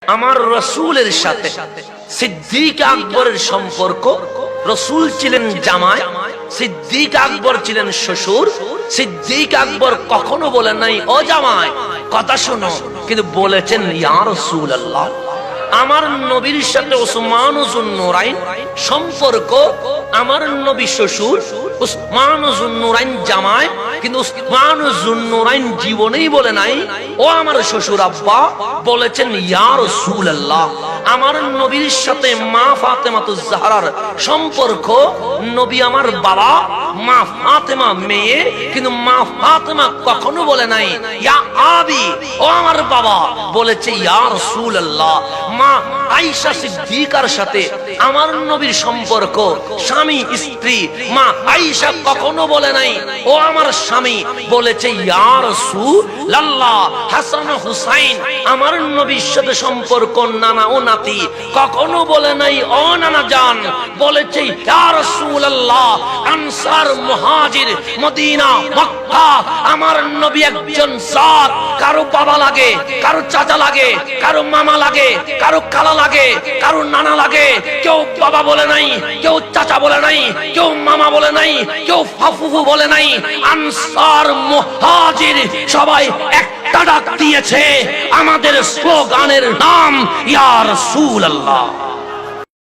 আমার রাসূলের সাথে সিদ্দিক আকবরের সম্পর্ক, রাসূল ছিলেন জামাই, সিদ্দিক আকবর ছিলেন শ্বশুর। সিদ্দিক আকবর কখনো বলেন নাই ও জামাই কথা শোনো, কিন্তু বলেছেন ইয়া রাসূলুল্লাহ। আমার নবীর সাথে উসমান যুন নুরাইন সম্পর্ক, আমার নবী শ্বশুর, উসমান যুন নুরাইন জামাই, কিন্তু উসমান যুন নুরাইন জীবনেই বলে নাই ও আমার শ্বশুর আব্বা, বলেছেন ইয়া রাসূলুল্লাহ। আমার নবীর সাথে মা ফাতেমাতুজ জাহরার সম্পর্ক, নবী আমার বাবা, মা ফাতেমা মেয়ে, কিন্তু মা ফাতেমা কখনো বলে নাই ইয়া আবি ও আমার বাবা, বলেছে ইয়া রাসূলুল্লাহ। মা আয়েশা সিদ্দিকার সাথে আমার নবীর সম্পর্ক, স্বামী স্ত্রী, মা আয়েশা কখনো বলে নাই ও আমার স্বামী, বলেছে ইয়া রাসূলুল্লাহ। হাসান হুসাইন আমার নবীর সাথে সম্পর্ক, নানা ও নাতি, কখনো বলে নাই ও নানা জান, বলেছে ইয়া রাসূলুল্লাহ। আনসার মুহাজির মদিনা মক্কা, আমার নবী একজন জাত, কারো বাবা লাগে, কারো চাচা লাগে, কারো মামা লাগে, কারো খালা লাগে, কারো নানা লাগে, কেউ বাবা বলে নাই, কেউ চাচা বলে নাই, কেউ মামা বলে নাই, কেউ ফুফু বলে নাই। আনসার মুহাজির সবাই একটা ডাক দিয়েছে, আমাদের স্লোগানের নাম ইয়া রাসূলুল্লাহ।